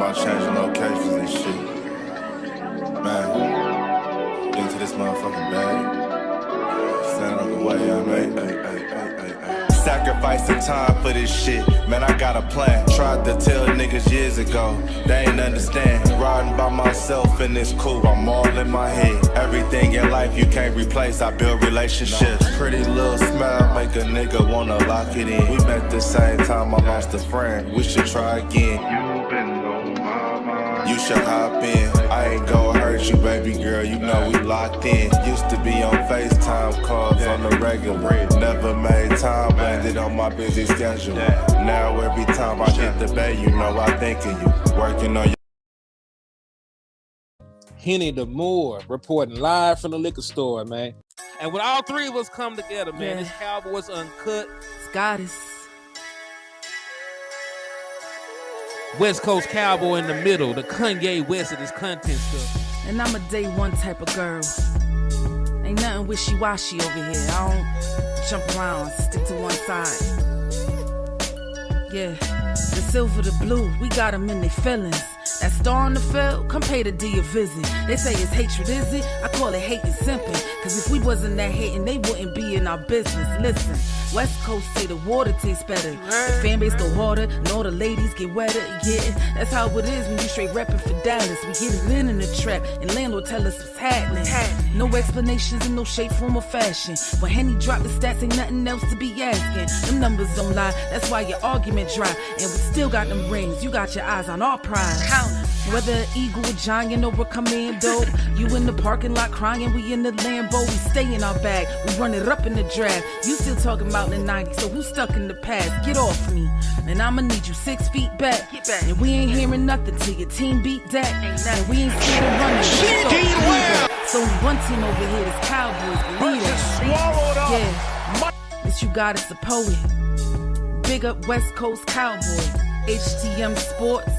about changing locations and shit. Man, get into this motherfucking bag. Stand on the way I made. Sacrificing time for this shit. Man, I got a plan. Tried to tell niggas years ago. They ain't understand. Riding by myself and it's cool. I'm all in my head. Everything in life you can't replace. I build relationships. Pretty little smile make a nigga wanna lock it in. We met the same time I lost a friend. We should try again. You been on my mind. You should hop in. I ain't gon' hurt you, baby girl. You know we locked in. Used to be on FaceTime calls on the regular. Never made time, landed on my busy schedule. Now every time I hit the bay, you know I think of you. Working on your Henny the Moore reporting live from the liquor store, man. And when all three of us come together, man, it's Cowboys Uncut. Scottis. West Coast Cowboy in the middle, the Kanye West of this content stuff. And I'm a day one type of girl. Ain't nothing wishy-washy over here. I don't jump around, stick to one side. Yeah, the silver, the blue, we got them in their feelings. That star on the field, come pay the D a visit. They say it's hatred, is it? I call it hate and simping. Cause if we wasn't that hating, they wouldn't be in our business. Listen, West Coast say the water tastes better. The fan base go harder, and all the ladies get wetter. Yeah, that's how it is when you straight reppin' for Dallas. We get it in the trap, and landlord tell us what's happening. No explanations in no shape, form, or fashion. When Henny drop the stats, ain't nothing else to be asking. Them numbers don't lie, that's why your argument dry. And we still got them rings, you got your eyes on our prize. Whether an eagle, a giant, or a commando, you in the parking lot crying, we in the Lambo, we stay in our bag, we run it up in the draft. You still talking about the 90s, so who's stuck in the past? Get off me, and I'ma need you 6 feet back. And we ain't hearing nothing till your team beat that. And we ain't scared of running. So one team over here is Cowboys, believe that. Yeah, this you got is a poet. Big up West Coast Cowboy, HTM Sports,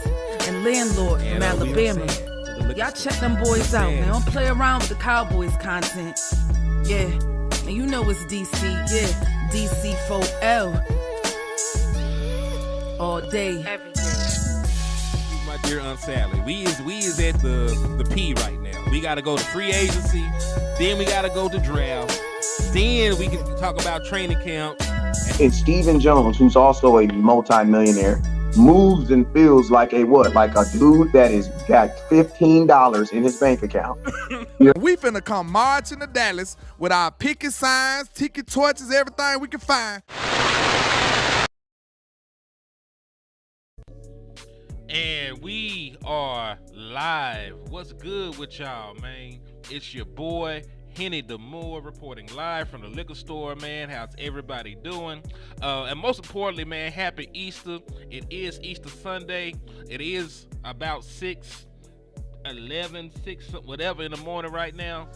and Landlord from Alabama. Y'all check them boys out, man. Don't play around with the Cowboys content. Yeah, and you know it's DC. Yeah, DC 4L. All day, every day. My dear Aunt Sally, we is at the P right now. We gotta go to free agency, then we gotta go to draft, then we can talk about training camp. And Stephen Jones, who's also a multi-millionaire, moves and feels like a what? Like a dude that is got $15 in his bank account. We finna come marching to Dallas with our picket signs, ticket torches, everything we can find. And we are live. What's good with y'all, man? It's your boy Henny the Moore reporting live from the liquor store, man. How's everybody doing? And most importantly, man, happy Easter. It is Easter Sunday. It is about 6:11, 6 whatever in the morning right now.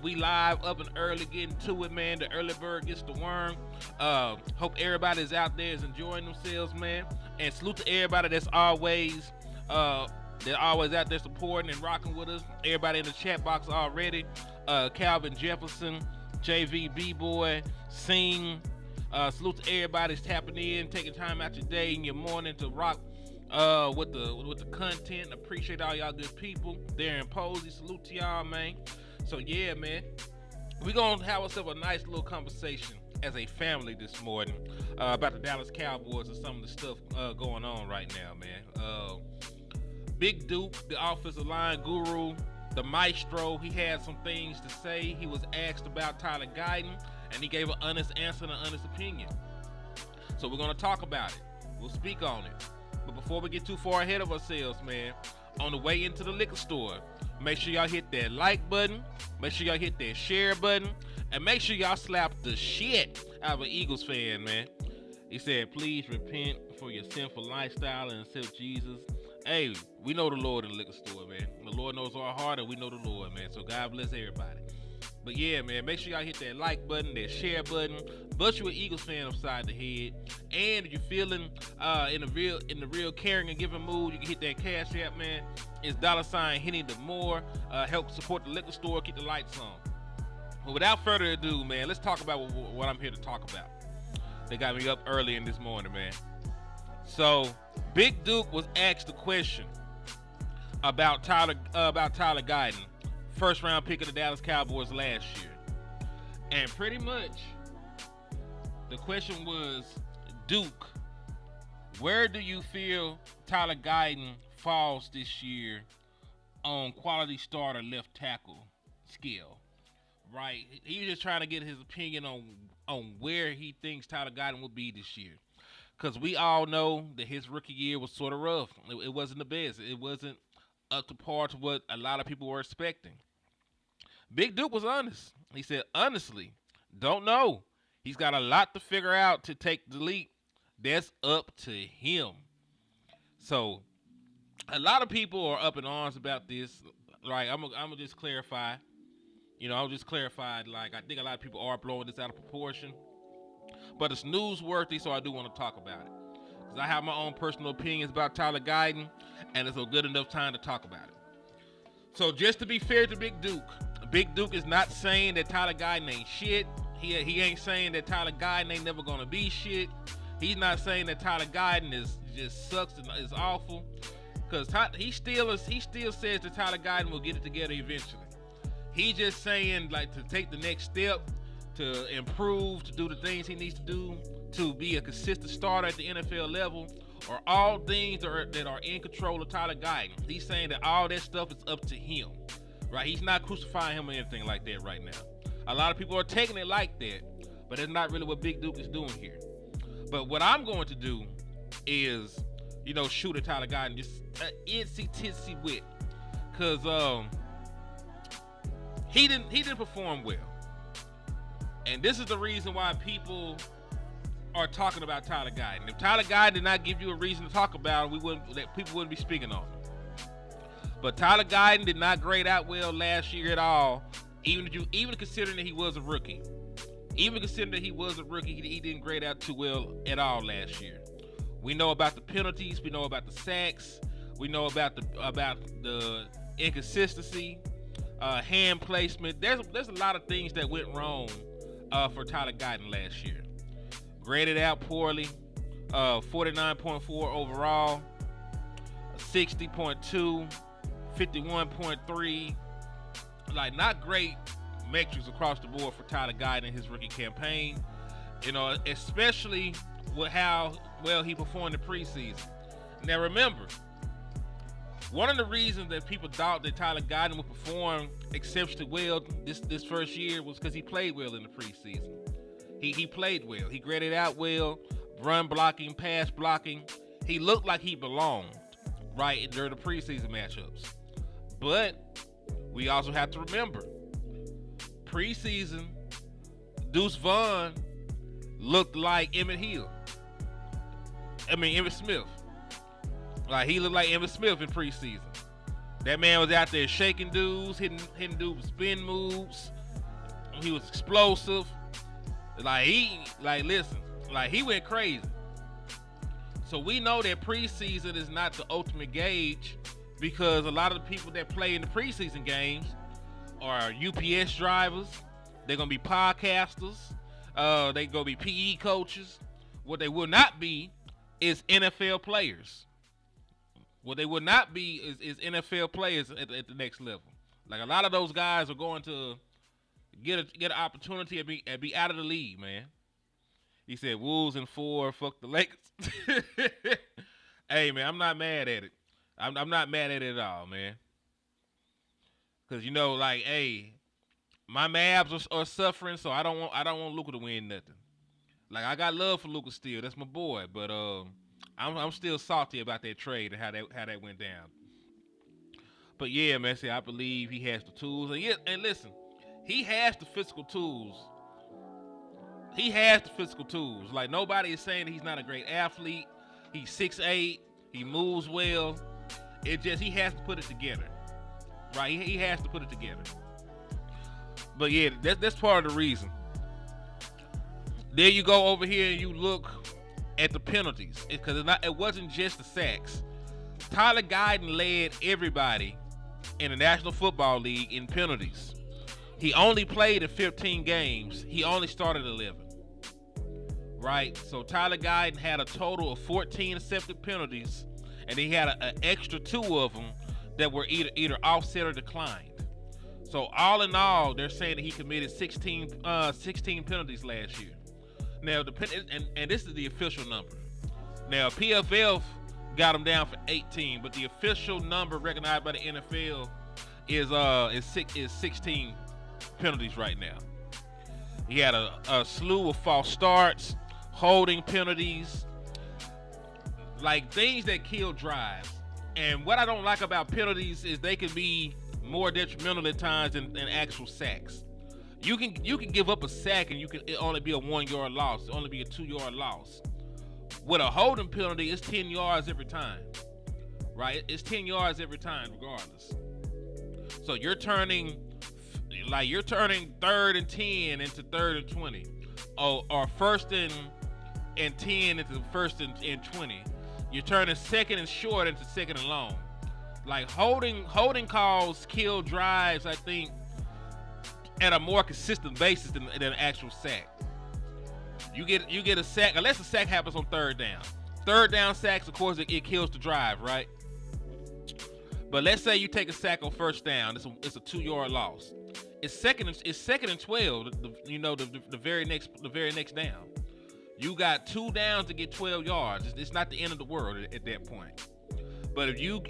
We live up and early, getting to it, man. The early bird gets the worm. Hope everybody's out there is enjoying themselves, man. And salute to everybody that's always out there supporting and rocking with us. Everybody in the chat box already. Calvin Jefferson, JV B-Boy, Sing. Salute to everybody that's tapping in, taking time out your day and your morning to rock with the content. Appreciate all y'all good people there in Posey. Salute to y'all, man. So yeah, man, we gonna have ourselves a nice little conversation as a family this morning about the Dallas Cowboys and some of the stuff going on right now, man. Big Duke, the offensive line guru, the maestro, he had some things to say. He was asked about Tyler Guyton, and he gave an honest answer and an honest opinion. So we're going to talk about it. We'll speak on it. But before we get too far ahead of ourselves, man, on the way into the liquor store, make sure y'all hit that like button, make sure y'all hit that share button, and make sure y'all slap the shit out of an Eagles fan, man. He said, please repent for your sinful lifestyle and accept Jesus. Hey, we know the Lord in the liquor store, man. The Lord knows our heart, and we know the Lord, man. So God bless everybody. But yeah, man, make sure y'all hit that like button, that share button. Bust you an Eagles fan upside the head. And if you're feeling in the real caring and giving mood, you can hit that cash app, man. It's $ Henny the Moore. Help support the liquor store, keep the lights on. But without further ado, man, let's talk about what I'm here to talk about. They got me up early in this morning, man. So, Big Duke was asked the question, about Tyler Guyton, first round pick of the Dallas Cowboys last year, and pretty much the question was, Duke, where do you feel Tyler Guyton falls this year on quality starter left tackle skill? Right, he was just trying to get his opinion on where he thinks Tyler Guyton will be this year. Because we all know that his rookie year was sort of rough. It wasn't the best. It wasn't up to par to what a lot of people were expecting. Big Duke was honest. He said, honestly, don't know. He's got a lot to figure out to take the leap. That's up to him. So, a lot of people are up in arms about this. Right, I'm gonna just clarify. I'll just clarify. Like, I think a lot of people are blowing this out of proportion. But it's newsworthy, so I do want to talk about it. Because I have my own personal opinions about Tyler Guyton, and it's a good enough time to talk about it. So just to be fair to Big Duke is not saying that Tyler Guyton ain't shit. He ain't saying that Tyler Guyton ain't never going to be shit. He's not saying that Tyler Guyton is just sucks and is awful. Because he still says that Tyler Guyton will get it together eventually. He's just saying, like, to take the next step, to improve, to do the things he needs to do, to be a consistent starter at the NFL level, are all things that are in control of Tyler Guyton. He's saying that all that stuff is up to him, right? He's not crucifying him or anything like that right now. A lot of people are taking it like that, but that's not really what Big Duke is doing here. But what I'm going to do is, shoot at Tyler Guyton just itsy titsy wit, because he didn't perform well. And this is the reason why people are talking about Tyler Guyton. If Tyler Guyton did not give you a reason to talk about it, people wouldn't be speaking on him. But Tyler Guyton did not grade out well last year at all, even considering that he was a rookie. Even considering that he was a rookie, he didn't grade out too well at all last year. We know about the penalties. We know about the sacks. We know about the inconsistency, hand placement. There's a lot of things that went wrong for Tyler Guyton last year. Graded out poorly, 49.4 overall, 60.2, 51.3. Like, not great metrics across the board for Tyler Guyton in his rookie campaign. Especially with how well he performed in preseason. Now remember, one of the reasons that people thought that Tyler Guyton would perform exceptionally well this first year was because he played well in the preseason. He played well. He graded out well, run blocking, pass blocking. He looked like he belonged, right, during the preseason matchups. But we also have to remember, preseason, Deuce Vaughn looked like Emmitt Smith. Like, he looked like Emmitt Smith in preseason. That man was out there shaking dudes, hitting dudes with spin moves. He was explosive. He went crazy. So we know that preseason is not the ultimate gauge, because a lot of the people that play in the preseason games are UPS drivers. They're going to be podcasters. They're going to be PE coaches. What they will not be is NFL players. What they will not be is NFL players at the next level. Like, a lot of those guys are going to get an opportunity and be out of the league, man. He said, Wolves in 4, fuck the Lakers. Hey, man, I'm not mad at it. I'm not mad at it at all, man. Because, hey, my Mavs are suffering, so I don't want Luka to win nothing. Like, I got love for Luka still. That's my boy. But I'm still salty about that trade and how that went down. But yeah, man, I believe he has the tools. And listen, he has the physical tools. Like, nobody is saying that he's not a great athlete. He's 6'8". He moves well. It just, he has to put it together. Right? He has to put it together. But yeah, that's part of the reason. There you go over here and you look at the penalties. Because it wasn't just the sacks. Tyler Guyton led everybody in the National Football League in penalties. He only played in 15 games. He only started 11. Right? So Tyler Guyton had a total of 14 accepted penalties, and he had an extra 2 of them that were either offset or declined. So all in all, they're saying that he committed 16 penalties last year. Now, and this is the official number. Now, PFF got him down for 18, but the official number recognized by the NFL is 16 penalties right now. He had a slew of false starts, holding penalties, like things that kill drives. And what I don't like about penalties is they can be more detrimental at times than actual sacks. You can give up a sack and it only be a 1 yard loss, it only be a 2 yard loss. With a holding penalty, it's 10 yards every time, right? It's 10 yards every time, regardless. So you're turning 3rd and 10 into 3rd and 20, or 1st and 10 into 1st and 20. You're turning 2nd and short into 2nd and long. Like holding calls kill drives, I think, at a more consistent basis than an actual sack. You get a sack, unless a sack happens on 3rd down. 3rd down sacks, of course, it kills the drive, right? But let's say you take a sack on 1st down, it's a 2 yard loss. It's second and 12. The very next down. You got 2 downs to get 12 yards. It's not the end of the world at that point. But if you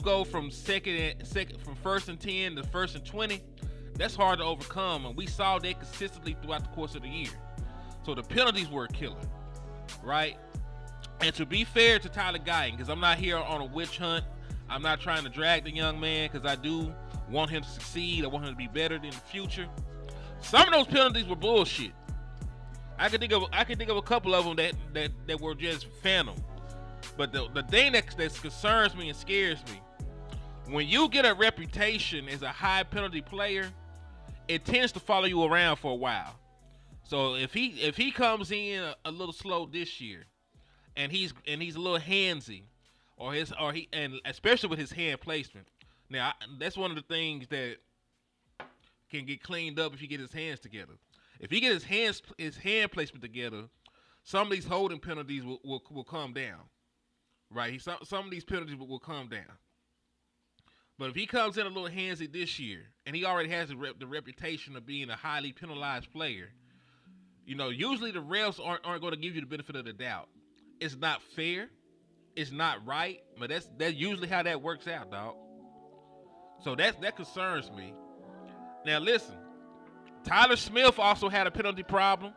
go from 1st and 10 to 1st and 20, that's hard to overcome, and we saw that consistently throughout the course of the year. So the penalties were a killer, right? And to be fair to Tyler Guyton, because I'm not here on a witch hunt, I'm not trying to drag the young man, because I do want him to succeed. I want him to be better in the future. Some of those penalties were bullshit. I can think of a couple of them that were just phantom. But the thing that concerns me and scares me, when you get a reputation as a high penalty player, it tends to follow you around for a while. So if he comes in a little slow this year, and he's a little handsy, and especially with his hand placement. Now that's one of the things that can get cleaned up if he get his hands together. If he get his hand placement together, some of these holding penalties will come down, right? Some of these penalties will come down. But if he comes in a little handsy this year, and he already has the reputation of being a highly penalized player, usually the refs aren't going to give you the benefit of the doubt. It's not fair, it's not right, but that's usually how that works out, dog. So that concerns me. Now listen, Tyler Smith also had a penalty problem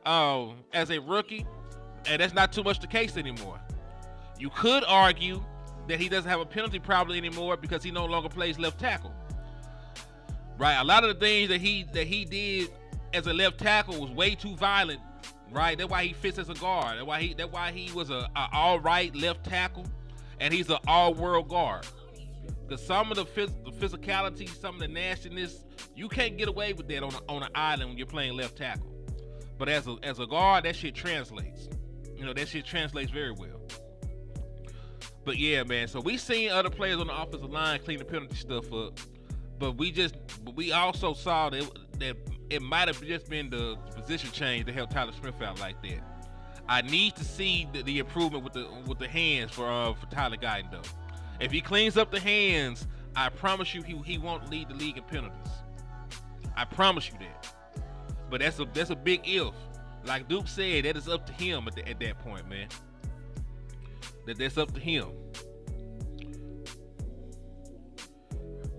as a rookie, and that's not too much the case anymore. You could argue that he doesn't have a penalty problem anymore because he no longer plays left tackle. Right? A lot of the things that he did as a left tackle was way too violent. Right? That's why he fits as a guard. That's why he was a all right left tackle, and he's an all world guard. Because some of the physicality, some of the nastiness, you can't get away with that on an island when you're playing left tackle. But as a guard, that shit translates. That shit translates very well. But yeah, man. So we seen other players on the offensive line clean the penalty stuff up, but we also saw that it might have just been the position change that helped Tyler Smith out like that. I need to see the improvement with the hands for Tyler Guyton though. If he cleans up the hands, I promise you he won't lead the league in penalties. I promise you that. But that's a big if. Like Duke said, that is up to him at that point, man. That's up to him.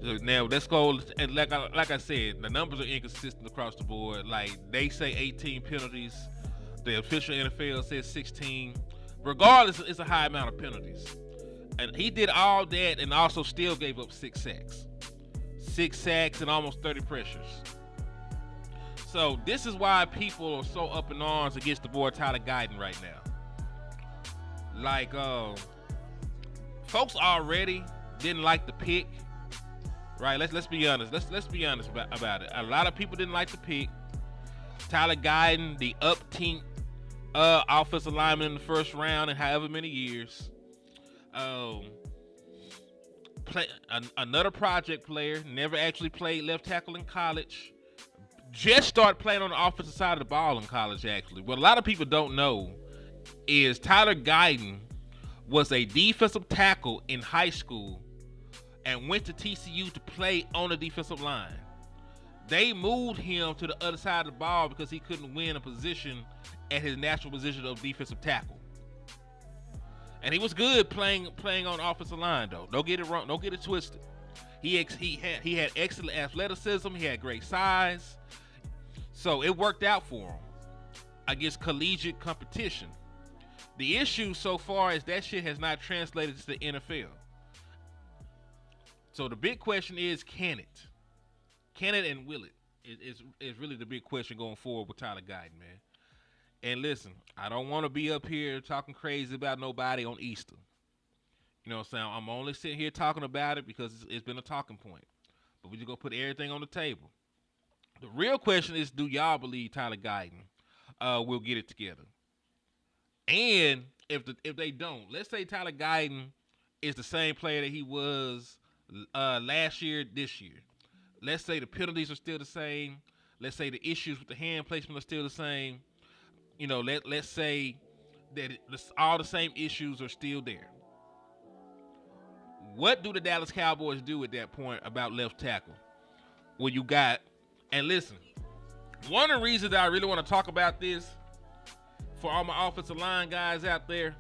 Now let's go, and like I said, the numbers are inconsistent across the board. Like they say 18 penalties, the official NFL says 16. Regardless, it's a high amount of penalties. And he did all that and also still gave up 6 sacks. 6 sacks and almost 30 pressures. So this is why people are so up in arms against the boy Tyler Guyton right now. Like, folks already didn't like the pick, right? Let's be honest. Let's be honest about it. A lot of people didn't like the pick. Tyler Guyton, the up-team offensive lineman in the first round in however many years. Another project player, never actually played left tackle in college. Just started playing on the offensive side of the ball in college, actually. What a lot of people don't know is Tyler Guyton was a defensive tackle in high school and went to TCU to play on the defensive line. They moved him to the other side of the ball because he couldn't win a position at his natural position of defensive tackle. And he was good playing on the offensive line, though. Don't get it wrong. Don't get it twisted. He had excellent athleticism. He had great size. So it worked out for him against collegiate competition. The issue so far is that shit has not translated to the NFL. So the big question is, can it? Can it and will it? Is really the big question going forward with Tyler Guyton, man. And listen, I don't want to be up here talking crazy about nobody on Easter. You know what I'm saying? I'm only sitting here talking about it because it's been a talking point. But we just going to put everything on the table. The real question is, do y'all believe Tyler Guyton will get it together? And if they don't, let's say Tyler Guyton is the same player that he was last year, this year. Let's say the penalties are still the same. Let's say the issues with the hand placement are still the same. You know, let's say that all the same issues are still there. What do the Dallas Cowboys do at that point about left tackle? Well, you got, and listen, one of the reasons that I really want to talk about this for all my offensive line guys out there,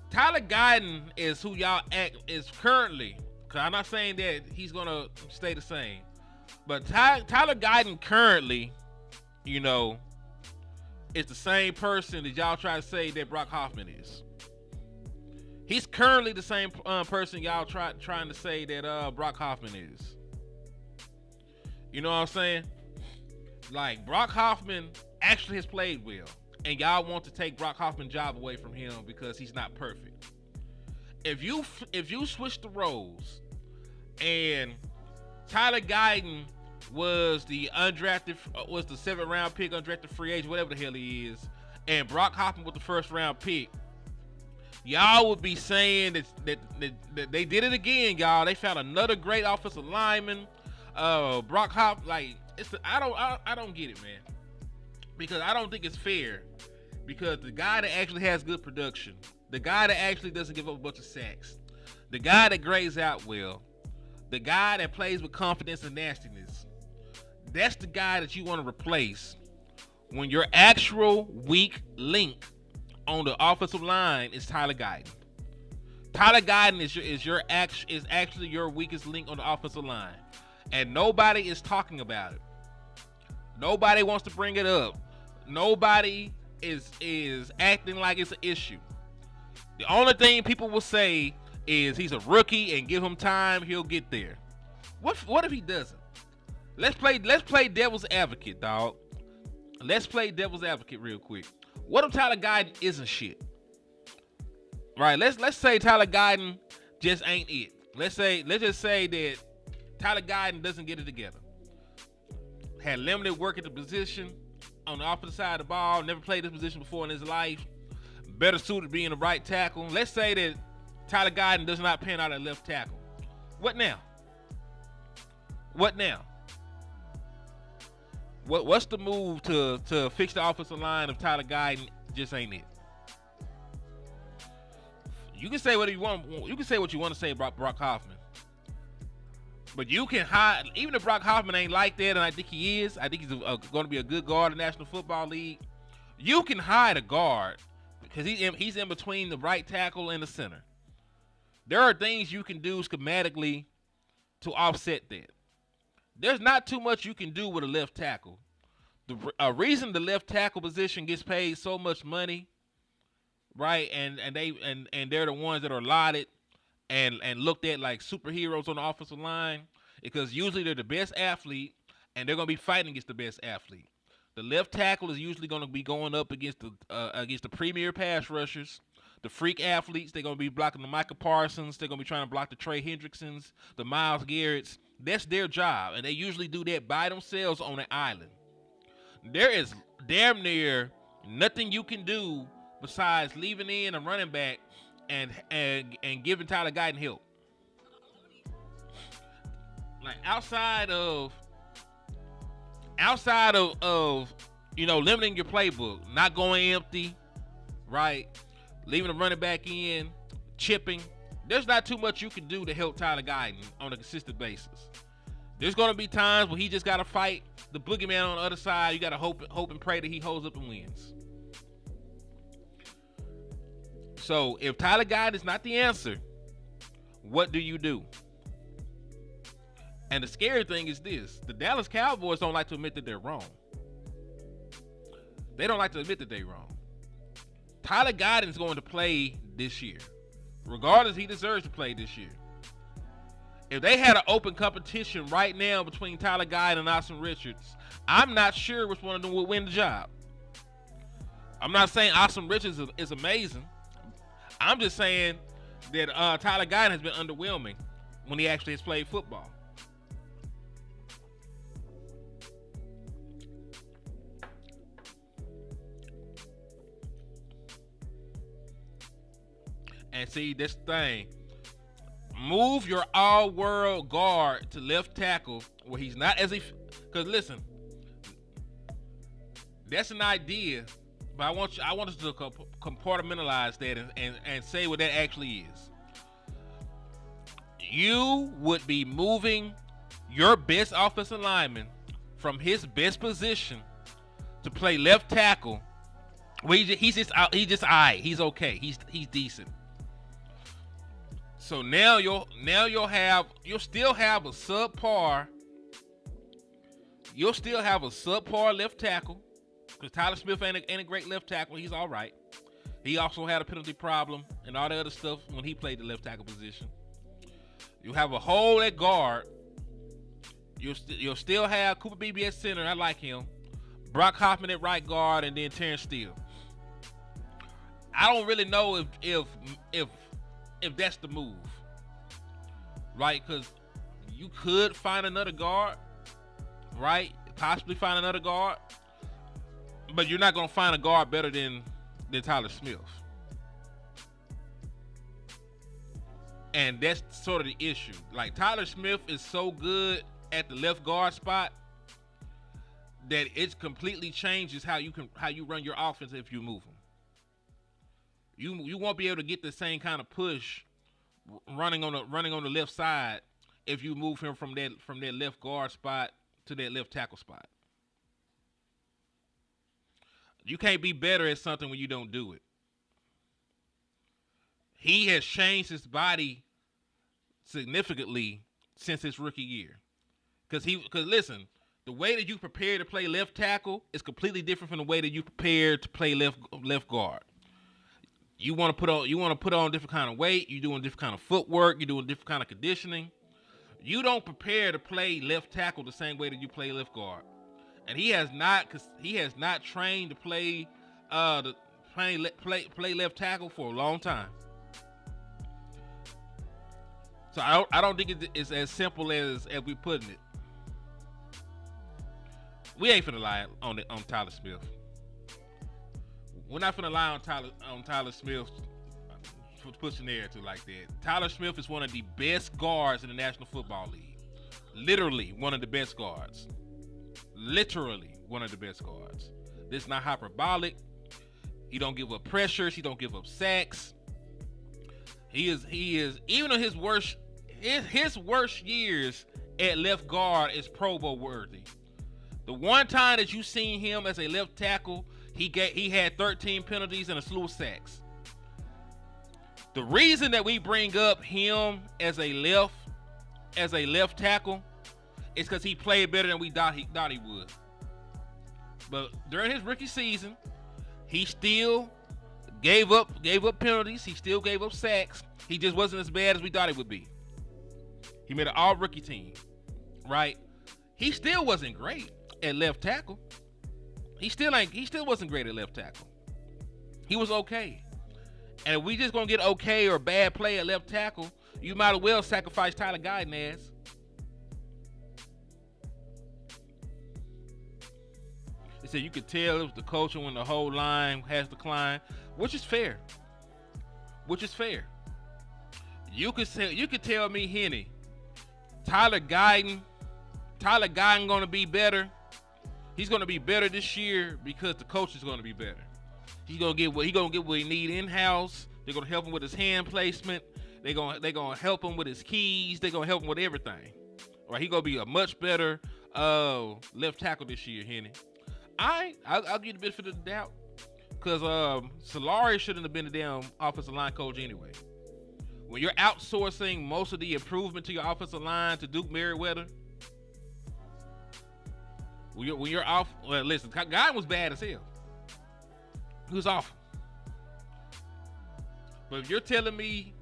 Tyler Guyton is who y'all is currently, because I'm not saying that he's going to stay the same, but Tyler Guyton currently, you know, is the same person that y'all try to say that Brock Hoffman is. He's currently the same person y'all trying to say that Brock Hoffman is. You know what I'm saying? Like, Brock Hoffman actually has played well, and y'all want to take Brock Hoffman's job away from him because he's not perfect. If you switch the roles and Tyler Guyton was the undrafted, was the 7th round pick, undrafted free agent, whatever the hell he is, and Brock Hoffman was the 1st round pick, y'all would be saying that they did it again, y'all. They found another great offensive lineman. Brock Hoffman, like, I don't get it, man, because I don't think it's fair. Because the guy that actually has good production, the guy that actually doesn't give up a bunch of sacks, the guy that grades out well, the guy that plays with confidence and nastiness, that's the guy that you want to replace when your actual weak link on the offensive line is Tyler Guyton. Tyler Guyton is actually your weakest link on the offensive line, and nobody is talking about it. Nobody wants to bring it up. Nobody is acting like it's an issue. The only thing people will say is he's a rookie and give him time, he'll get there. What if he doesn't? Let's play devil's advocate, dog. Let's play devil's advocate real quick. What if Tyler Guyton isn't shit? Right? Let's say Tyler Guyton just ain't it. Let's just say that Tyler Guyton doesn't get it together. Had limited work at the position on the offensive side of the ball, never played this position before in his life. Better suited being the right tackle. Let's say that Tyler Guyton does not pan out at left tackle. What now? What now? What's the move to fix the offensive line if Tyler Guyton just ain't it? You can say what you want. You can say what you want to say about Brock Hoffman, but you can hide. Even if Brock Hoffman ain't like that, and I think he is. I think he's going to be a good guard in the National Football League. You can hide a guard because he's in between the right tackle and the center. There are things you can do schematically to offset that. There's not too much you can do with a left tackle. The reason the left tackle position gets paid so much money, right? And they're the ones that are lauded and looked at like superheroes on the offensive line, because usually they're the best athlete and they're gonna be fighting against the best athlete. The left tackle is usually gonna be going up against the premier pass rushers, the freak athletes. They're gonna be blocking the Micah Parsons. They're gonna be trying to block the Trey Hendricksons, the Myles Garretts. That's their job, and they usually do that by themselves on an island. There is damn near nothing you can do besides leaving in a running back and giving Tyler Guyton help. Like outside of limiting your playbook, not going empty, right? Leaving the running back in, chipping. there's not too much you can do to help Tyler Guyton on a consistent basis. There's going to be times where he just got to fight the boogeyman on the other side. You got to hope and pray that he holds up and wins. So if Tyler Guyton is not the answer, what do you do? And the scary thing is this. The Dallas Cowboys don't like to admit that they're wrong. They don't like to admit that they're wrong. Tyler Guyton is going to play this year. Regardless, he deserves to play this year. If they had an open competition right now between Tyler Guyton and Austin Richards, I'm not sure which one of them would win the job. I'm not saying Austin Richards is amazing. I'm just saying that Tyler Guyton has been underwhelming when he actually has played football. And see, this thing. Move your all-world guard to left tackle where he's not as if. Because listen, that's an idea, but I want us to compartmentalize that and say what that actually is. You would be moving your best offensive lineman from his best position to play left tackle. Where he's just all right. He's okay. He's decent. So now you'll still have a subpar left tackle, because Tyler Smith ain't a great left tackle. He's all right. He also had a penalty problem and all the other stuff when he played the left tackle position. You have a hole at guard. You'll still have Cooper Beebe at center. I like him. Brock Hoffman at right guard, and then Terrence Steele. I don't really know if that's the move, right? Because you could find another guard, right? Possibly find another guard, but you're not going to find a guard better than Tyler Smith. And that's sort of the issue. Like, Tyler Smith is so good at the left guard spot that it completely changes how you run your offense if you move him. You won't be able to get the same kind of push running on the left side if you move him from that left guard spot to that left tackle spot. You can't be better at something when you don't do it. He has changed his body significantly since his rookie year. Because listen, the way that you prepare to play left tackle is completely different from the way that you prepare to play left guard. You want to put on different kind of weight. You're doing different kind of footwork. You're doing different kind of conditioning. You don't prepare to play left tackle the same way that you play left guard. And he has not trained to play left tackle for a long time. So I don't think it's as simple as we putting it. We ain't finna lie on Tyler Smith. We're not finna lie on Tyler Smith for pushing the narrative like that. Tyler Smith is one of the best guards in the National Football League. Literally one of the best guards. Literally one of the best guards. This is not hyperbolic. He don't give up pressures. He don't give up sacks. He is even on his worst years at left guard is Pro Bowl worthy. The one time that you seen him as a left tackle, he had 13 penalties and a slew of sacks. The reason that we bring up him as a left tackle is because he played better than we thought he would. But during his rookie season, he still gave up penalties. He still gave up sacks. He just wasn't as bad as we thought he would be. He made an all-rookie team, right? He still wasn't great at left tackle. He still wasn't great at left tackle. He was okay. And if we just gonna get okay or bad play at left tackle, you might as well sacrifice Tyler Guyton ass. They said you could tell it was the culture when the whole line has declined, which is fair. You could tell me, Henny, Tyler Guyton gonna be better. He's gonna be better this year because the coach is gonna be better. He's gonna get what he need in house. They're gonna help him with his hand placement. They gonna help him with his keys. They gonna help him with everything. Right? He gonna be a much better left tackle this year, Henny. I'll give you the benefit of the doubt. Because Solari shouldn't have been the damn offensive line coach anyway. When you're outsourcing most of the improvement to your offensive line to Duke Merriweather, when you're off, well, listen, guy was bad as hell. He was awful. But if you're telling me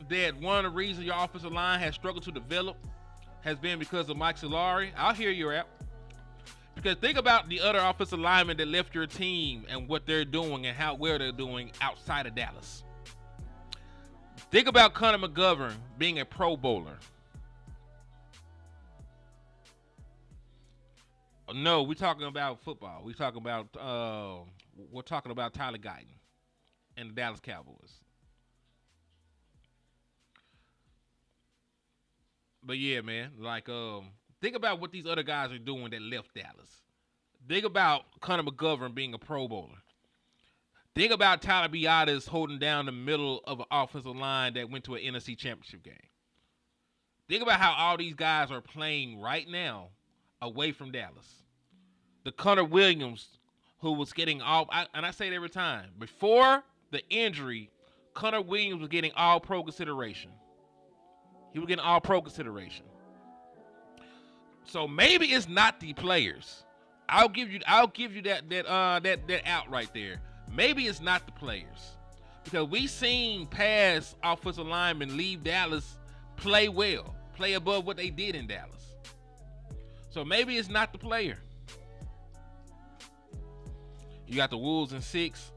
that one of the reasons your offensive line has struggled to develop has been because of Mike Solari, I'll hear you out. Because think about the other offensive linemen that left your team and what they're doing and how well they're doing outside of Dallas. Think about Connor McGovern being a Pro Bowler. No, we're talking about football. We're talking about Tyler Guyton and the Dallas Cowboys. But yeah, man, like think about what these other guys are doing that left Dallas. Think about Connor McGovern being a Pro Bowler. Think about Tyler Biadasz holding down the middle of an offensive line that went to an NFC Championship game. Think about how all these guys are playing right now away from Dallas. The Connor Williams, who was getting all, and I say it every time, before the injury, Connor Williams was getting all pro consideration. He was getting all pro consideration. So maybe it's not the players. I'll give you that out right there. Maybe it's not the players. Because we seen past offensive linemen leave Dallas play well, play above what they did in Dallas. So maybe it's not the player. You got the Wolves in 6.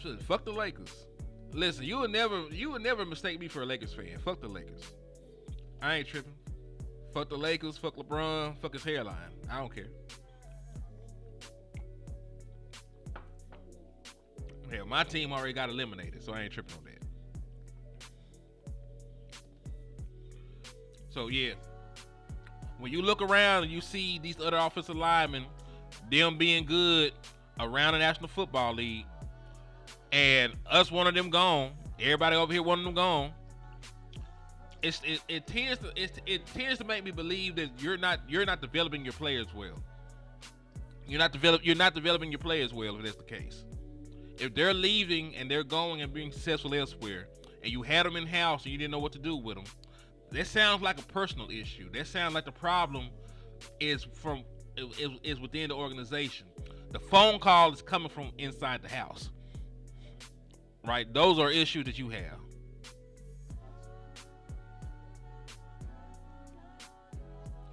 Shit, fuck the Lakers. Listen, you would never mistake me for a Lakers fan. Fuck the Lakers. I ain't tripping. Fuck the Lakers, fuck LeBron, fuck his hairline. I don't care. Hell, my team already got eliminated, so I ain't tripping on that. So yeah. When you look around and you see these other offensive linemen, them being good around the National Football League, and us one of them gone, everybody over here one of them gone, it tends to make me believe that you're not developing your players well. You're not developing your players well if that's the case. If they're leaving and they're going and being successful elsewhere, and you had them in house and you didn't know what to do with them, that sounds like a personal issue. That sounds like the problem is within the organization. The phone call is coming from inside the house. Right? Those are issues that you have.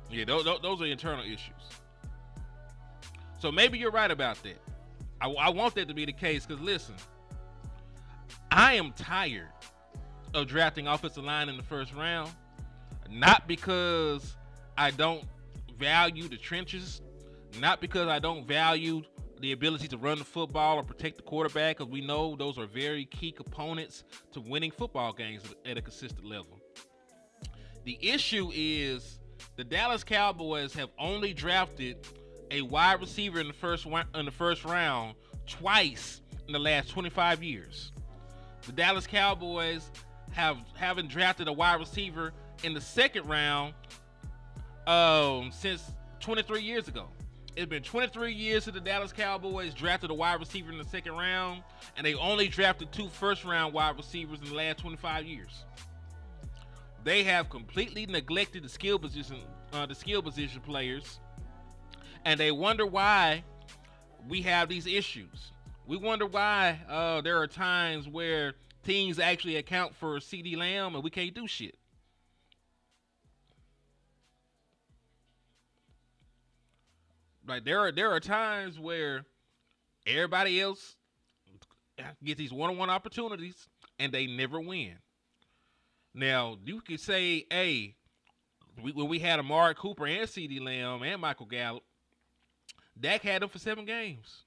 Yeah, those are internal issues. So maybe you're right about that. I want that to be the case because, listen, I am tired of drafting offensive line in the first round. Not because I don't value the trenches, not because I don't value the ability to run the football or protect the quarterback, because we know those are very key components to winning football games at a consistent level. The issue is the Dallas Cowboys have only drafted a wide receiver in the first round twice in the last 25 years. The Dallas Cowboys haven't drafted a wide receiver in the second round since 23 years ago. It's been 23 years since the Dallas Cowboys drafted a wide receiver in the second round, and they only drafted 2 first-round wide receivers in the last 25 years. They have completely neglected the skill position players, and they wonder why we have these issues. We wonder why there are times where teams actually account for CeeDee Lamb and we can't do shit. Like there are times where everybody else gets these one-on-one opportunities and they never win. Now you could say, hey, when we had Amari Cooper and CeeDee Lamb and Michael Gallup, Dak had them for 7 games.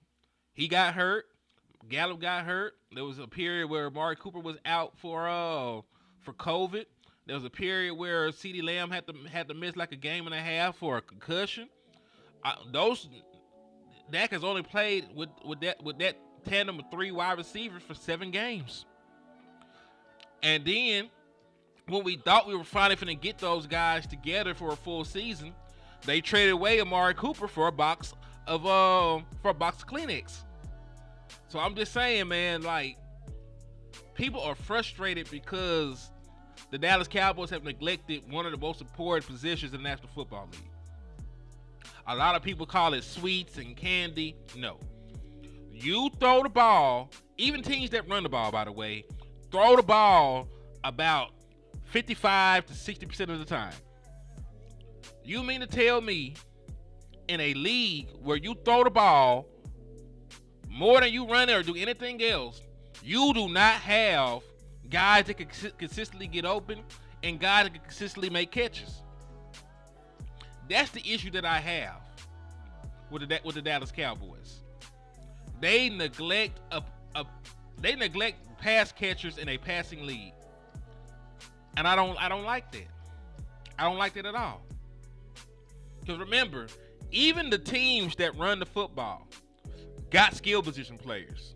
He got hurt. Gallup got hurt. There was a period where Amari Cooper was out for COVID. There was a period where CeeDee Lamb had to miss like a game and a half for a concussion. Dak has only played with that tandem of 3 wide receivers for 7 games. And then, when we thought we were finally finna get those guys together for a full season, they traded away Amari Cooper for a box of Kleenex. So I'm just saying, man, like, people are frustrated because the Dallas Cowboys have neglected one of the most important positions in the National Football League. A lot of people call it sweets and candy. No. You throw the ball, even teams that run the ball, by the way, throw the ball about 55 to 60% of the time. You mean to tell me in a league where you throw the ball more than you run it or do anything else, you do not have guys that can consistently get open and guys that can consistently make catches? That's the issue that I have with the Dallas Cowboys. They neglect pass catchers in a passing league, and I don't like that. I don't like that at all. Because remember, even the teams that run the football got skill position players.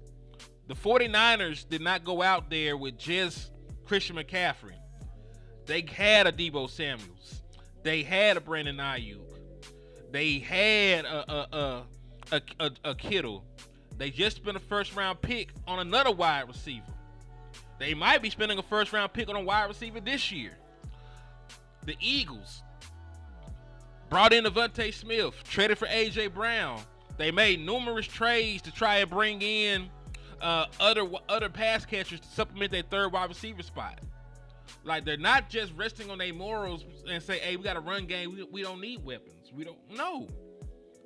The 49ers did not go out there with just Christian McCaffrey. They had a Deebo Samuels. They had a Brandon Ayuk. They had a Kittle. They just spent a first-round pick on another wide receiver. They might be spending a first-round pick on a wide receiver this year. The Eagles brought in Devontae Smith, traded for A.J. Brown. They made numerous trades to try and bring in other pass catchers to supplement their third wide receiver spot. Like, they're not just resting on their morals and say, hey, we got a run game. We don't need weapons. We don't. No.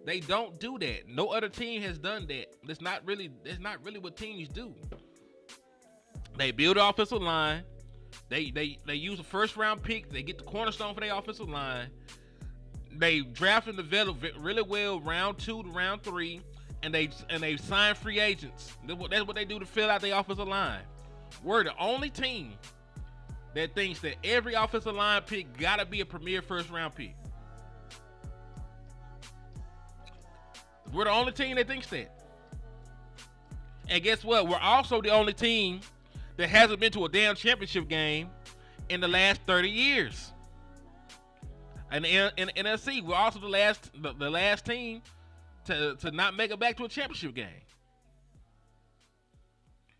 They don't do that. No other team has done that. That's not really what teams do. They build an offensive line. They use a first round pick. They get the cornerstone for their offensive line. They draft and develop really well round 2 to round 3, and they sign free agents. That's what they do to fill out their offensive line. We're the only team that thinks that every offensive line pick gotta be a premier first round pick. We're the only team that thinks that. And guess what? We're also the only team that hasn't been to a damn championship game in the last 30 years. And in NFC, we're also the last team to not make it back to a championship game.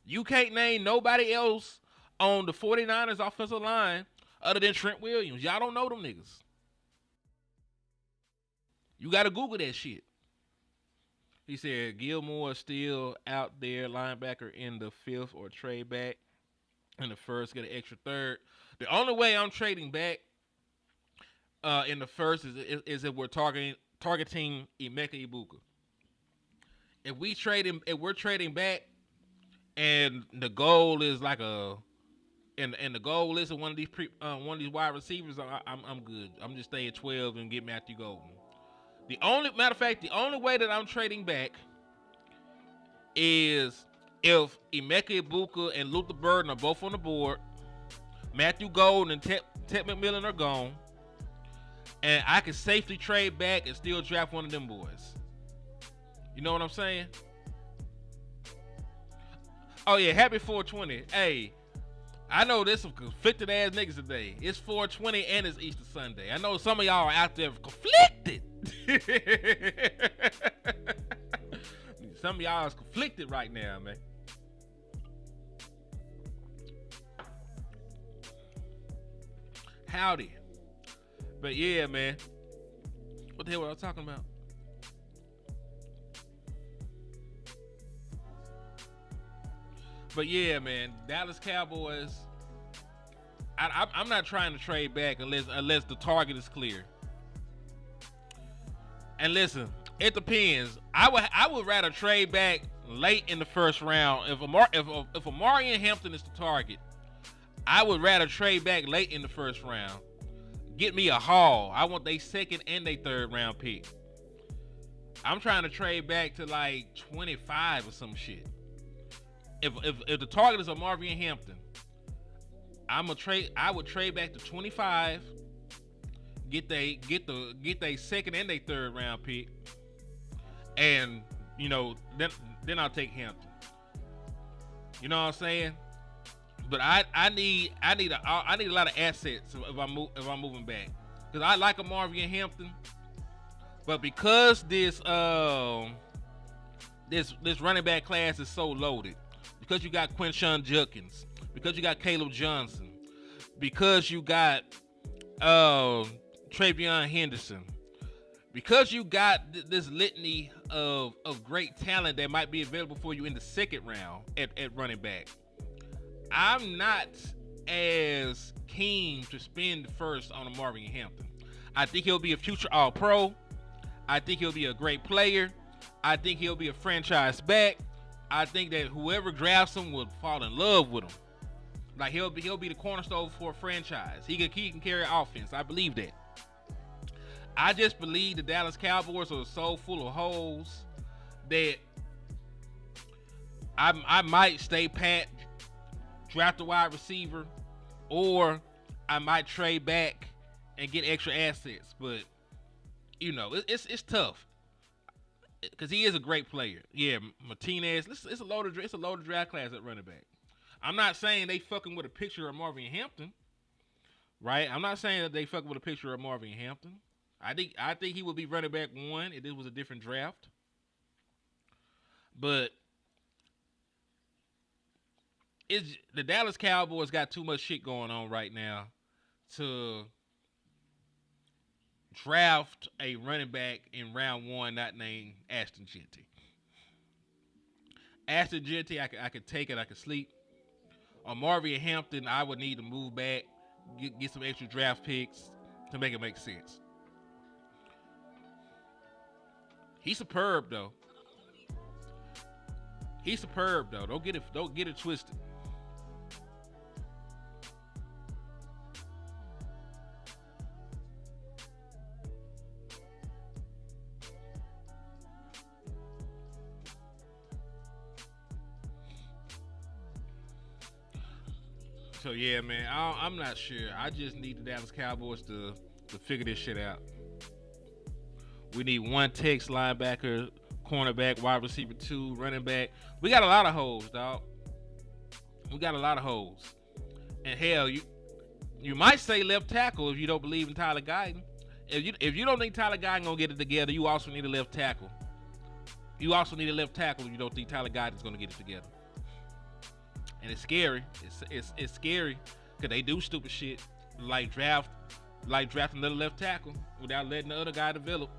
You can't name nobody else on the 49ers offensive line other than Trent Williams. Y'all don't know them niggas. You got to Google that shit. He said Gilmore is still out there, linebacker in the 5th or trade back in the 1st, get an extra 3rd. The only way I'm trading back in the 1st is if we're targeting Emeka Ibuka. If we're trading back, and the goal is like and the goal is one of these wide receivers, I'm good. I'm just staying 12 and get Matthew Golden. The only way that I'm trading back is if Emeka Ibuka and Luther Burden are both on the board, Matthew Golden and Ted McMillan are gone, and I can safely trade back and still draft one of them boys. You know what I'm saying? Oh yeah, happy 420. Hey, I know there's some conflicted ass niggas today. It's 420 and it's Easter Sunday. I know some of y'all are out there conflicted. Some of y'all is conflicted right now, man. Howdy. But yeah, man. What the hell were I talking about? But yeah, man, Dallas Cowboys. I'm not trying to trade back unless the target is clear. And listen, it depends. I would rather trade back late in the 1st round. If Amari Hampton is the target, I would rather trade back late in the 1st round. Get me a haul. I want their 2nd and their 3rd round pick. I'm trying to trade back to like 25 or some shit. If the target is Amari Hampton, I would trade back to 25. Get they 2nd and they 3rd round pick, and then I'll take Hampton. You know what I'm saying? But I need a lot of assets if I'm moving back, because I like Marvin Hampton, but because this running back class is so loaded, because you got Quinshon Judkins, because you got Caleb Johnson, because you got Travion Henderson, because you got this litany of great talent that might be available for you in the second round at running back, I'm not as keen to spend first on a Marvin Hampton. I think he'll be a future All-Pro. I think he'll be a great player. I think he'll be a franchise back. I think that whoever drafts him will fall in love with him. Like he'll be the cornerstone for a franchise. He can carry offense. I believe that. I just believe the Dallas Cowboys are so full of holes that I might stay pat, draft a wide receiver, or I might trade back and get extra assets. But it's tough because he is a great player. Yeah, Martinez. It's a loaded draft class at running back. I'm not saying they fucking with a picture of Marvin Hampton, right? I'm not saying that they fucking with a picture of Marvin Hampton. I think he would be running back one if it was a different draft. But the Dallas Cowboys got too much shit going on right now to draft a running back in round one not named Ashton Jeanty. Ashton Jeanty, I could take it, I could sleep. On Marvin Hampton, I would need to move back, get some extra draft picks to make it make sense. He's superb though. Don't get it twisted. So yeah, man, I'm not sure. I just need the Dallas Cowboys to figure this shit out. We need one Tex linebacker, cornerback, wide receiver 2, running back. We got a lot of holes, dog. We got a lot of holes. And hell, you might say left tackle if you don't believe in Tyler Guyton. If you don't think Tyler Guyton gonna get it together, you also need a left tackle. You also need a left tackle if you don't think Tyler Guyton's gonna get it together. And it's scary. It's scary because they do stupid shit like drafting another left tackle without letting the other guy develop.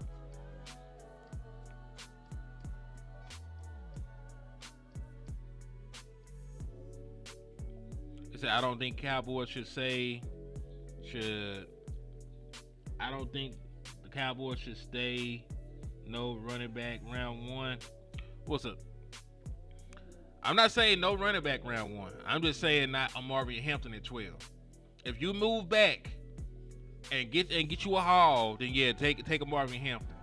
I don't think Cowboys I don't think the Cowboys should stay no running back round one. What's up? I'm not saying no running back round one. I'm just saying not a Marvin Hampton at 12. If you move back and get you a haul, then yeah, take a Marvin Hampton.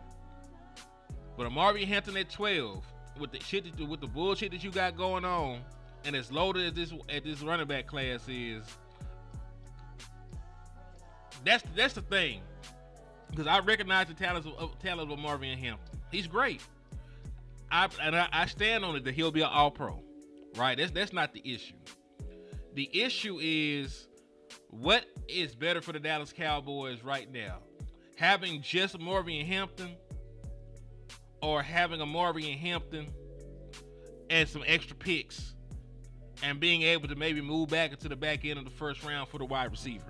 But a Marvin Hampton at 12 with the bullshit that you got going on, and as loaded as this running back class is, that's the thing. Because I recognize the talent of Marvin Hampton. He's great. I stand on it that he'll be an All-Pro. Right? That's not the issue. The issue is what is better for the Dallas Cowboys right now? Having just Marvin Hampton, or having a Marvin Hampton and some extra picks and being able to maybe move back into the back end of the first round for the wide receiver?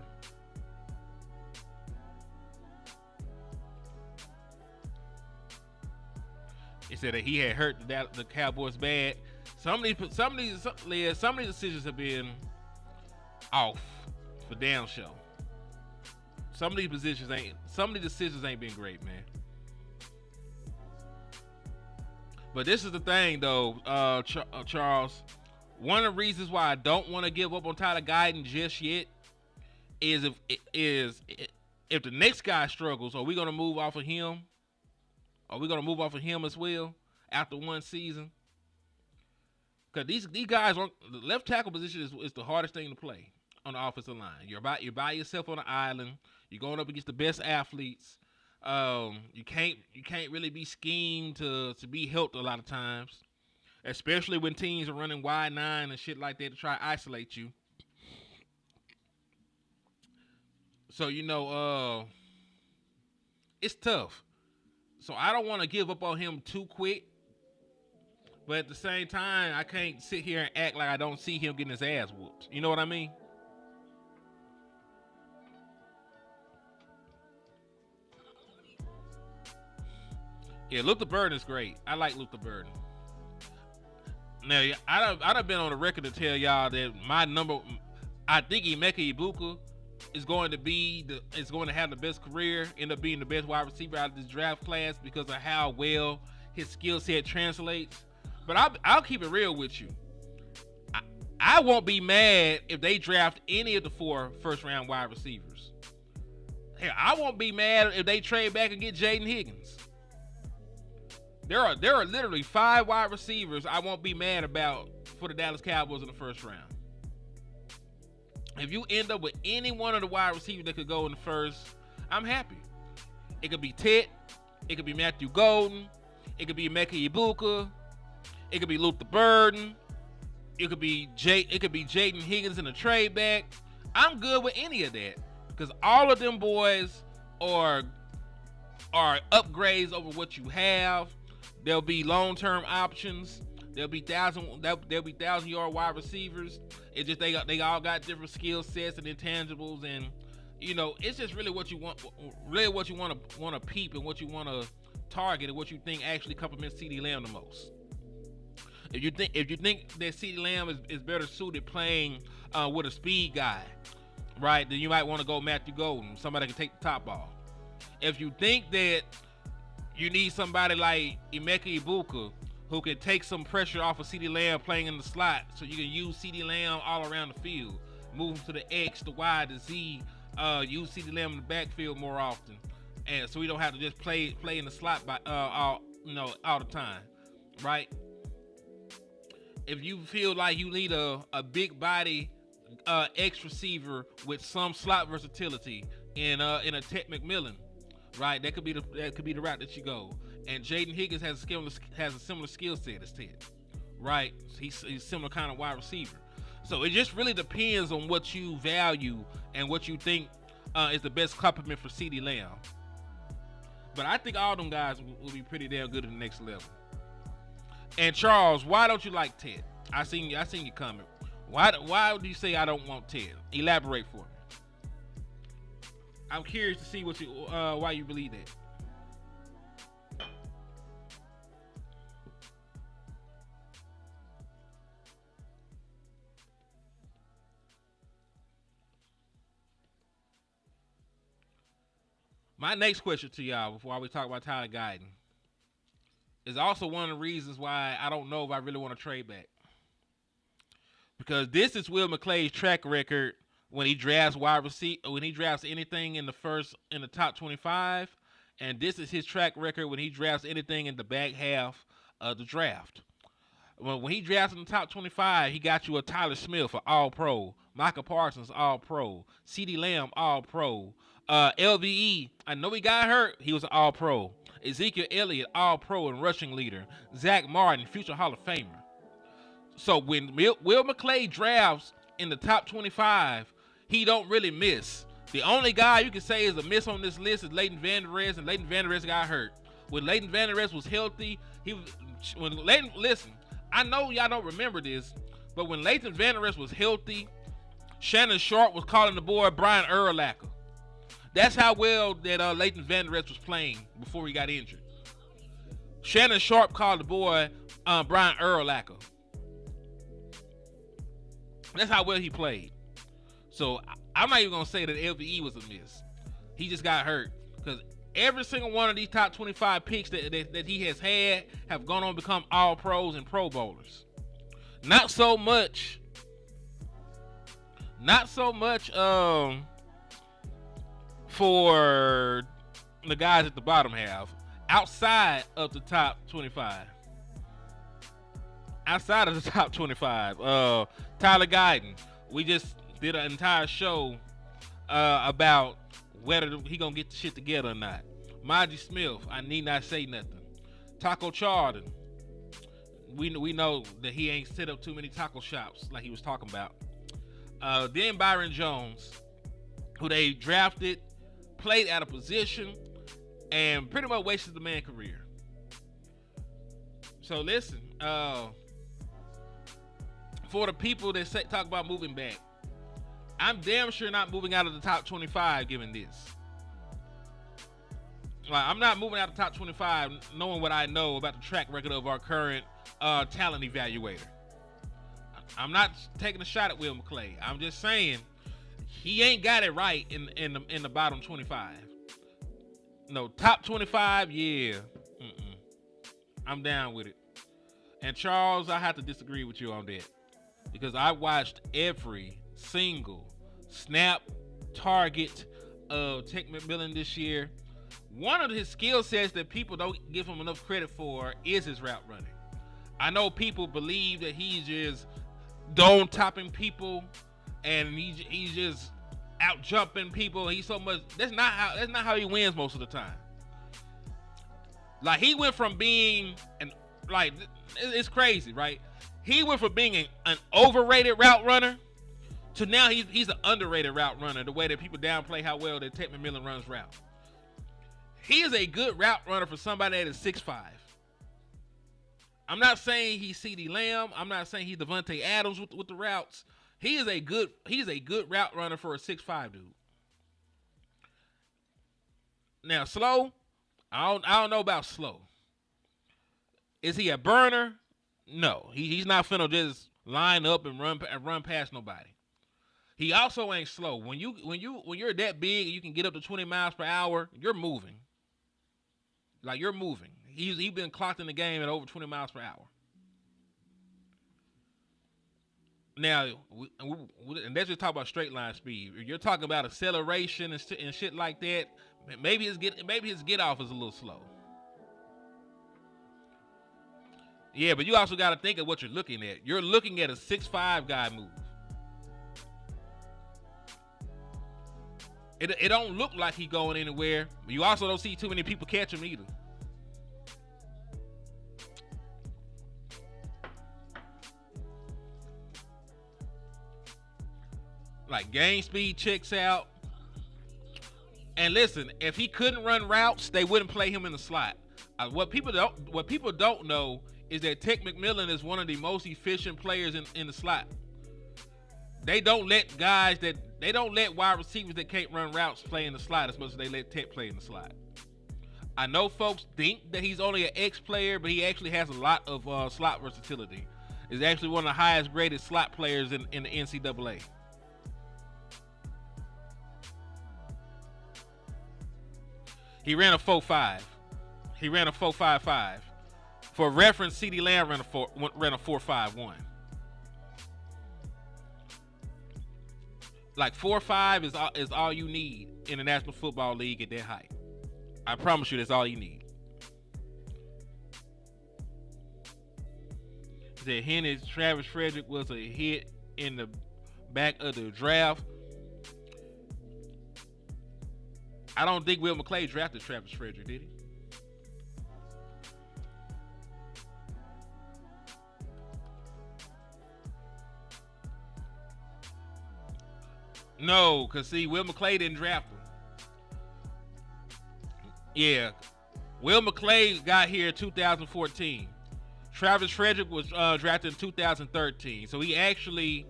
It said that he had hurt the Cowboys bad. Some of these decisions have been off for damn show. Some of these decisions ain't been great, man. But this is the thing, though, Charles. One of the reasons why I don't want to give up on Tyler Guyton just yet is if the next guy struggles, are we gonna move off of him? Are we gonna move off of him as well after one season? Because these guys, the left tackle position is the hardest thing to play on the offensive line. You're by yourself on an island. You're going up against the best athletes. You can't really be schemed to be helped a lot of times. especially when teams are running wide 9 and shit like that to try to isolate you. So, it's tough. So I don't want to give up on him too quick. But at the same time, I can't sit here and act like I don't see him getting his ass whooped. You know what I mean? Yeah, Luther Burden is great. I like Luther Burden. Now, I've been on the record to tell y'all that I think Emeka Ibuka is going to have the best career, end up being the best wide receiver out of this draft class because of how well his skill set translates. But I'll keep it real with you. I won't be mad if they draft any of the 4 first-round wide receivers. Hell, I won't be mad if they trade back and get Jaden Higgins. There are literally 5 wide receivers I won't be mad about for the Dallas Cowboys in the first round. If you end up with any one of the wide receivers that could go in the first, I'm happy. It could be Ted. It could be Matthew Golden. It could be Emeka Ibuka. It could be Luther Burden. It could be Jaden Higgins in the trade back. I'm good with any of that because all of them boys are upgrades over what you have. There'll be long-term options. There'll be 1,000-yard wide receivers. It's just they all got different skill sets and intangibles, and it's just really what you want to peep and what you want to target and what you think actually complements CeeDee Lamb the most. If you think that CeeDee Lamb is better suited playing with a speed guy, right, then you might want to go Matthew Golden, somebody that can take the top ball. If you think that you need somebody like Emeka Ibuka who can take some pressure off of CeeDee Lamb playing in the slot, so you can use CeeDee Lamb all around the field, move him to the X, the Y, the Z, use CeeDee Lamb in the backfield more often, and so we don't have to just play in the slot all the time, right? If you feel like you need a big body X receiver with some slot versatility in a Ted McMillan, right? That could be the route that you go. And Jaden Higgins has a similar skill set as Ted, right? He's a similar kind of wide receiver. So it just really depends on what you value and what you think is the best complement for CeeDee Lamb. But I think all them guys will be pretty damn good at the next level. And Charles, why don't you like Ted? I seen you coming. Why do you say I don't want Ted? Elaborate for me. I'm curious to see why you believe that. My next question to y'all before we talk about Tyler Guyton is also one of the reasons why I don't know if I really want to trade back. Because this is Will McClay's track record when he drafts anything in the top 25, and this is his track record when he drafts anything in the back half of the draft. When he drafts in the top 25, he got you a Tyler Smith, an All-Pro, Micah Parsons, All-Pro, CeeDee Lamb, All-Pro, LVE. I know he got hurt. He was an All-Pro. Ezekiel Elliott, All-Pro and rushing leader. Zach Martin, future Hall of Famer. So when Will McClay drafts in the top 25, he don't really miss. The only guy you can say is a miss on this list is Leighton Vander Esch, and Leighton Vander Esch got hurt. When Leighton Vander Esch was healthy, listen, I know y'all don't remember this, but when Leighton Vander Esch was healthy, Shannon Sharp was calling the boy Brian Urlacher. That's how well that Leighton Vander Esch was playing before he got injured. Shannon Sharp called the boy Brian Urlacher. That's how well he played. So I'm not even going to say that LVE was a miss. He just got hurt. Because every single one of these top 25 picks that he has had have gone on to become All-Pros and Pro Bowlers. Not so much for the guys at the bottom half. Outside of the top 25. Outside of the top 25. Tyler Guyton. We just did an entire show about whether he gonna get the shit together or not. Maji Smith, I need not say nothing. Taco Charlton, we know that he ain't set up too many taco shops like he was talking about. Then Byron Jones, who they drafted, played out of position, and pretty much wasted the man's career. So listen, for the people that talk about moving back, I'm damn sure not moving out of the top 25 given this. Like, I'm not moving out of the top 25 knowing what I know about the track record of our current talent evaluator. I'm not taking a shot at Will McClay. I'm just saying he ain't got it right in the bottom 25. No, top 25, yeah. I'm down with it. And Charles, I have to disagree with you on that. Because I watched every single snap target of Tech McMillan this year. One of his skill sets that people don't give him enough credit for is his route running. I know people believe that he's just dome topping people and he's just out jumping people. He's so much. That's not how he wins most of the time. Like, he went from being it's crazy, right? He went from being an overrated route runner to now he's an underrated route runner. The way that people downplay how well that Tech McMillan runs route. He is a good route runner for somebody that is 6'5". I'm not saying he's CeeDee Lamb. I'm not saying he's Devontae Adams with the routes. He's a good route runner for a 6'5" dude. Now, slow, I don't know about slow. Is he a burner? No, he's not finna just line up and run past nobody. He also ain't slow. When you're that big and you can get up to 20 miles per hour, you're moving. Like, you're moving. He's been clocked in the game at over 20 miles per hour. Now, and let's just talk about straight line speed. You're talking about acceleration and shit like that. Maybe his get off is a little slow. Yeah, but you also got to think of what you're looking at. You're looking at a 6'5" guy move. It don't look like he going anywhere, but you also don't see too many people catch him either. Like, game speed checks out. And listen, if he couldn't run routes, they wouldn't play him in the slot. What people don't know is that Tech McMillan is one of the most efficient players in the slot. They don't let wide receivers that can't run routes play in the slot as much as they let Tech play in the slot. I know folks think that he's only an X player, but he actually has a lot of slot versatility. He's actually one of the highest graded slot players in the NCAA. He ran a 4.5. He ran a 4.55. For reference, CeeDee Lamb ran a 4.51. Like, 4.5 is all you need in the National Football League at that height. I promise you, that's all you need. That Henry Travis Frederick was a hit in the back of the draft. I don't think Will McClay drafted Travis Frederick, did he? No, because, see, Will McClay didn't draft him. Yeah. Will McClay got here in 2014. Travis Frederick was drafted in 2013. So he actually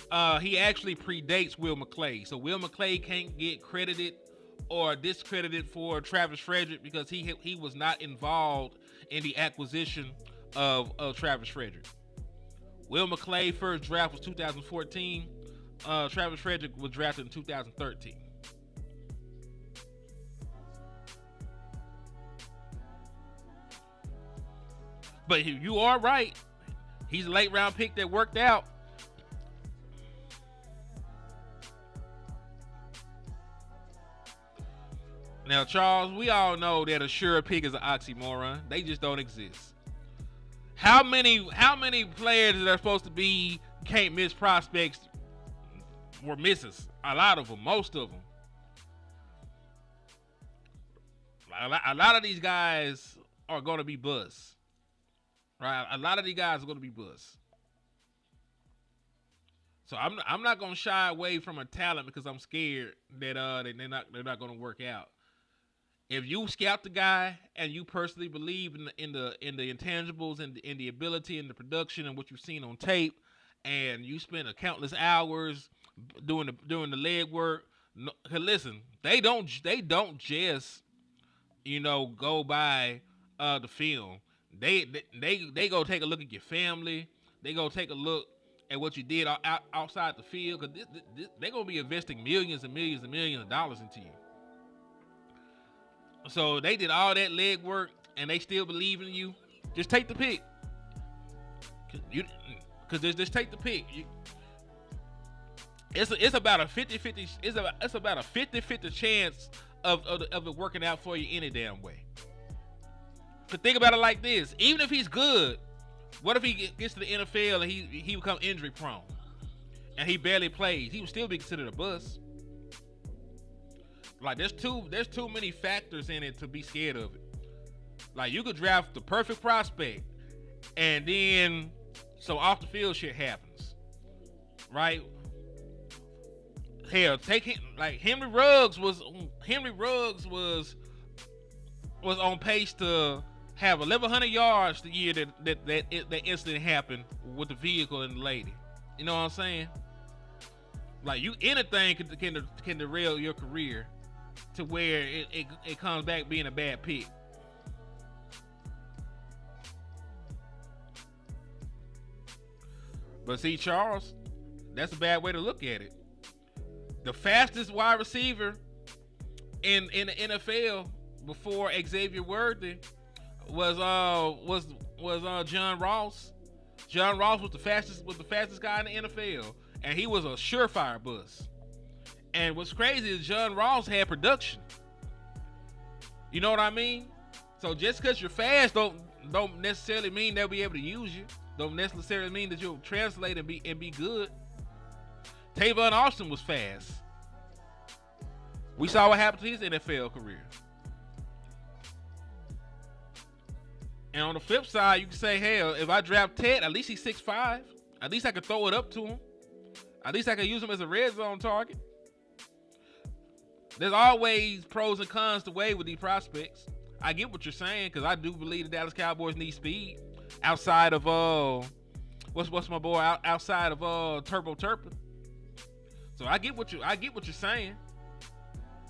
predates Will McClay. So Will McClay can't get credited or discredited for Travis Frederick because he was not involved in the acquisition of Travis Frederick. Will McClay first draft was 2014. Travis Frederick was drafted in 2013. But you are right. He's a late round pick that worked out. Now, Charles, we all know that a sure pick is an oxymoron. They just don't exist. How many players that are supposed to be can't miss prospects were misses? A lot of them, most of them. A lot of these guys are going to be busts. Right? A lot of these guys are going to be busts. So I'm not gonna shy away from a talent because I'm scared that they're not gonna work out. If you scout the guy and you personally believe in the intangibles and in the ability and the production and what you've seen on tape, and you spend a countless hours doing the leg work, no, listen, they don't just go by the film. They go take a look at your family. They go take a look at what you did outside the field, because they're going to be investing millions and millions and millions of dollars into you. So they did all that leg work, and they still believe in you. Just take the pick. Just take the pick. It's about a 50-50. It's about a 50-50 chance of it working out for you any damn way. But think about it like this: even if he's good, what if he gets to the NFL and he become injury prone and he barely plays? He would still be considered a bust. Like there's too many factors in it to be scared of it. Like you could draft the perfect prospect and then some off the field shit happens, right? Hell, take him like Henry Ruggs was on pace to have 1,100 yards the year that incident happened with the vehicle and the lady. You know what I'm saying? Like anything can derail your career to where it comes back being a bad pick. But see, Charles, that's a bad way to look at it. The fastest wide receiver in the NFL before Xavier Worthy was John Ross. John Ross was the fastest guy in the NFL, and he was a surefire bust. And what's crazy is John Ross had production. You know what I mean? So just because you're fast don't necessarily mean they'll be able to use you. Don't necessarily mean that you'll translate and be good. Tavon Austin was fast. We saw what happened to his NFL career. And on the flip side, you can say, hell, if I draft Ted, at least he's 6'5". At least I can throw it up to him. At least I can use him as a red zone target. There's always pros and cons to weigh with these prospects. I get what you're saying, because I do believe the Dallas Cowboys need speed. Outside of what's my boy outside of Turbo Turpin. So I get what you're saying.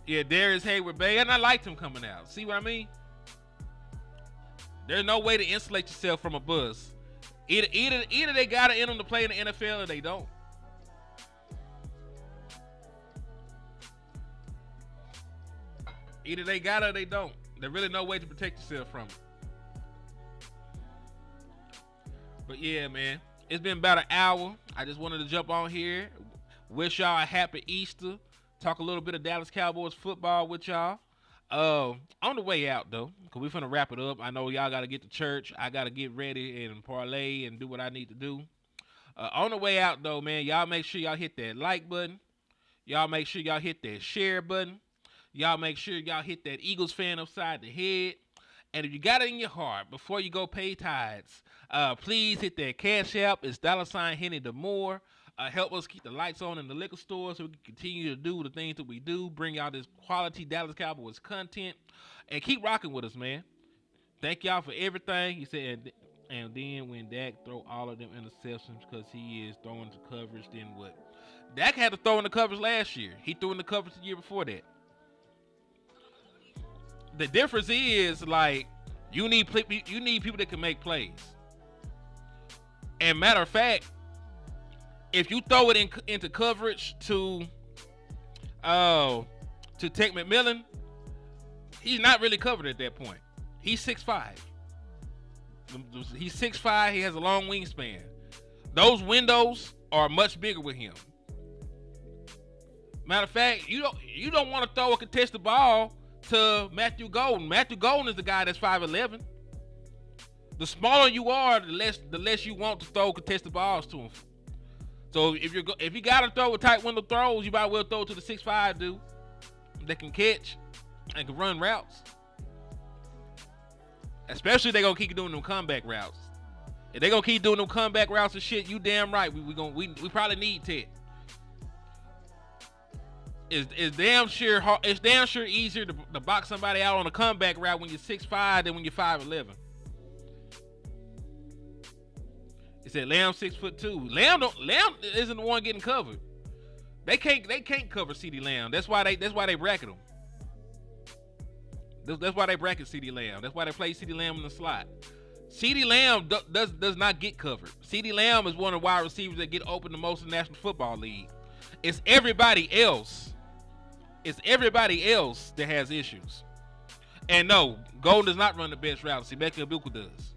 Yeah, Darius Hayward Bay, and I liked him coming out. See what I mean? There's no way to insulate yourself from a buzz. Either they got to end them to play in the NFL or they don't. Either they got it or they don't. There's really no way to protect yourself from it. But yeah, man, it's been about an hour. I just wanted to jump on here, wish y'all a happy Easter, talk a little bit of Dallas Cowboys football with y'all. On the way out though, cause we finna wrap it up. I know y'all gotta get to church. I gotta get ready and parlay and do what I need to do. On the way out though, man, y'all make sure y'all hit that like button. Y'all make sure y'all hit that share button. Y'all make sure y'all hit that Eagles fan upside the head. And if you got it in your heart, before you go pay tithes, please hit that Cash App. It's $Henny the more. Help us keep the lights on in the liquor store so we can continue to do the things that we do. Bring y'all this quality Dallas Cowboys content. And keep rocking with us, man. Thank y'all for everything. He said, and then when Dak throw all of them interceptions because he is throwing to coverage, then what? Dak had to throw in the coverage last year. He threw in the coverage the year before that. The difference is, like, you need people that can make plays. And matter of fact, if you throw it into coverage to Tech McMillan, he's not really covered at that point. He's 6'5". He's 6'5". He has a long wingspan. Those windows are much bigger with him. Matter of fact, you don't want to throw a contested ball to Matthew Golden. Matthew Golden is the guy that's 5'11". The smaller you are, the less you want to throw contested balls to him. So if you gotta throw a tight window throws, you might well throw to the 6'5" dude that can catch and can run routes. Especially if they're gonna keep doing them comeback routes. If they gonna keep doing them comeback routes and shit, you damn right. We probably need Ted. It's damn sure easier to box somebody out on a comeback route when you're 6'5" than when you're 5'11". It said Lamb 6'2". Lamb isn't the one getting covered. They can't cover CeeDee Lamb. That's why they bracket him. That's why they bracket CeeDee Lamb. That's why they play CeeDee Lamb in the slot. CeeDee Lamb does not get covered. CeeDee Lamb is one of the wide receivers that get open the most in the National Football League. It's everybody else. It's everybody else that has issues. And no, Golden does not run the best route. Emeka Egbuka does.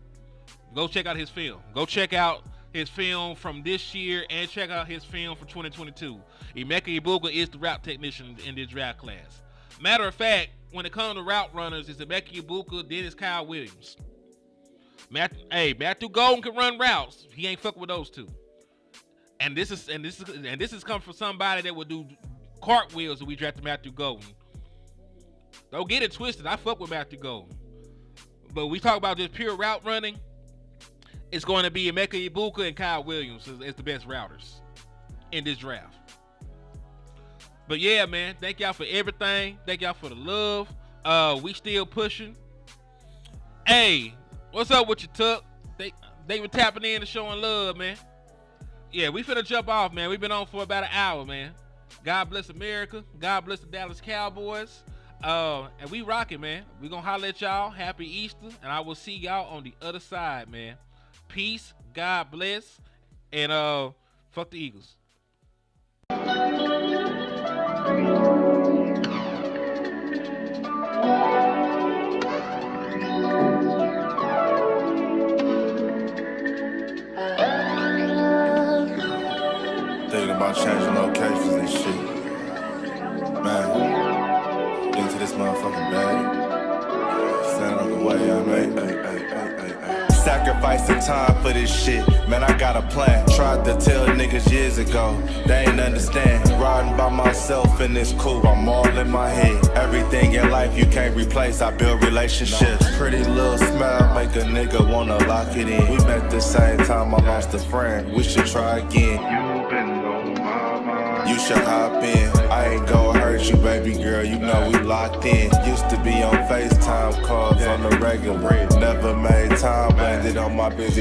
Go check out his film. Go check out his film from this year and check out his film from 2022. Emeka Egbuka is the route technician in this draft class. Matter of fact, when it comes to route runners, it's Emeka Egbuka, then it's Kyle Williams. Matthew Golden can run routes. He ain't fucking with those two. And this is coming from somebody that would do cartwheels if we drafted Matthew Golden. Don't get it twisted. I fuck with Matthew Golden. But we talk about just pure route running. It's going to be Emeka Egbuka and Kyle Williams as the best routers in this draft. But yeah, man, thank y'all for everything. Thank y'all for the love. We still pushing. Hey, what's up with you, Tuck? They were tapping in and showing love, man. Yeah, we finna jump off, man. We've been on for about an hour, man. God bless America. God bless the Dallas Cowboys. And we rocking, man. We gonna holler at y'all. Happy Easter. And I will see y'all on the other side, man. Peace. God bless. And fuck the Eagles. Thinking about changing locations and shit. Man, into this motherfucking bag. Stand on the way I made. Sacrificing time for this shit. Man, I got a plan. Tried to tell niggas years ago. They ain't understand. Riding by myself and it's cool. I'm all in my head. Everything in life you can't replace. I build relationships. Pretty little smile make a nigga wanna lock it in. We met the same time I lost a friend. We should try again. You been on my mind. You should hop in. I ain't gonna hurt you, baby girl. You know we locked in. Used to be on FaceTime calls on the regular. Never made time, landed on my busy